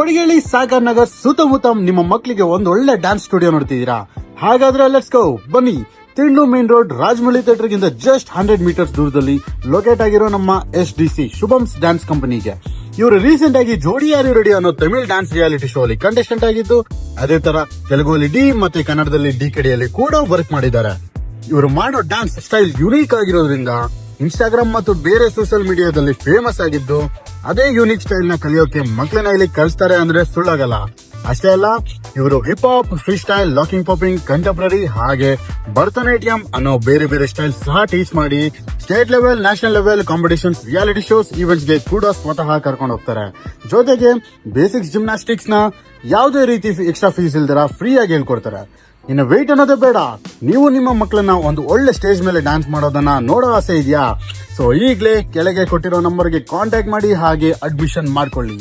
ಕೊಡಿಗೇಳಿ ಸಾಗರ್ ನಗರ್ ಸುತ್ತಮುತ್ತ ನಿಮ್ಮ ಮಕ್ಕಳಿಗೆ ಒಂದು ಒಳ್ಳೆ ಡ್ಯಾನ್ಸ್ ಸ್ಟುಡಿಯೋ ನೋಡ್ತಿದ್ದೀರಾ? ಹಾಗಾದ್ರೆ ಲೆಟ್ಸ್ ಗೋ, ಬನ್ನಿ. Tindlu main road Rajamouli theatre ಗಿಂತ ಜಸ್ಟ್ 100 ಮೀಟರ್ಸ್ ದೂರದಲ್ಲಿ ಲೊಕೇಟ್ ಆಗಿರೋ ನಮ್ಮ SDC ಶುಭಮ್ಸ್ ಡ್ಯಾನ್ಸ್ ಕಂಪನಿಗೆ ಇವರು ರೀಸೆಂಟ್ ಆಗಿ ಜೋಡಿ ಯಾರು ರೆಡಿ ಅನ್ನೋ ತಮಿಳ್ ಡ್ಯಾನ್ಸ್ ರಿಯಾಲಿಟಿ ಶೋ ಅಲ್ಲಿ ಕಂಟೆಸ್ಟೆಂಟ್ ಆಗಿದ್ದು, ಅದೇ ತರ ತೆಲುಗುಲಿ ಡಿ ಮತ್ತೆ ಕನ್ನಡದಲ್ಲಿ DKD ಅಲ್ಲಿ ಕೂಡ ವರ್ಕ್ ಮಾಡಿದ್ದಾರೆ. ಇವರು ಮಾಡೋ ಡ್ಯಾನ್ಸ್ ಸ್ಟೈಲ್ ಯುನೀಕ್ ಆಗಿರೋದ್ರಿಂದ ಇನ್ಸ್ಟಾಗ್ರಾಮ್ ಮತ್ತು ಬೇರೆ ಸೋಷಿಯಲ್ ಮೀಡಿಯಾದಲ್ಲಿ ಫೇಮಸ್ ಆಗಿದ್ದು, ಅದೇ ಯೂನಿಕ್ ಸ್ಟೈಲ್ ನ ಕಲಿಯೋಕೆ ಮಕ್ಕಳನ್ನ ಇಲ್ಲಿ ಕಳಿಸ್ತಾರೆ ಅಂದ್ರೆ ಸುಳ್ಳಾಗಲ್ಲ. ಅಷ್ಟೇ ಅಲ್ಲ, ಇವರು hip hop, free style, locking popping, contemporary ಹಾಗೆ ಭರತನಾಟ್ಯಂ ಅನ್ನೋ ಬೇರೆ ಬೇರೆ ಸ್ಟೈಲ್ ಸಹ ಟೀಚ್ ಮಾಡಿ state level, national level competitions, reality shows, events ಗೆ ಕೂಡ ಸ್ವತಃ ಕರ್ಕೊಂಡು ಹೋಗ್ತಾರೆ. ಜೊತೆಗೆ ಬೇಸಿಕ್ಸ್ ಜಿಮ್ನಾಸ್ಟಿಕ್ಸ್ ನ ಯಾವುದೇ ರೀತಿ ಎಕ್ಸ್ಟ್ರಾ ಫೀಸ್ ಇಲ್ದಿರ ಫ್ರೀ ಆಗಿ ಹೇಳ್ಕೊಡ್ತಾರೆ. ಇನ್ನು ವೇಟ್ ಅನ್ನೋದೇ ಬೇಡ, ನೀವು ನಿಮ್ಮ ಮಕ್ಕಳನ್ನ ಒಂದು ಒಳ್ಳೆ ಸ್ಟೇಜ್ ಮೇಲೆ ಡ್ಯಾನ್ಸ್ ಮಾಡೋದನ್ನ ನೋಡೋ ಆಸೆ ಇದೆಯಾ? ಸೊ ಈಗಲೇ ಕೆಳಗೆ ಕೊಟ್ಟಿರೋ ನಂಬರ್ಗೆ ಕಾಂಟ್ಯಾಕ್ಟ್ ಮಾಡಿ ಹಾಗೆ ಅಡ್ಮಿಷನ್ ಮಾಡ್ಕೊಳ್ಳಿ.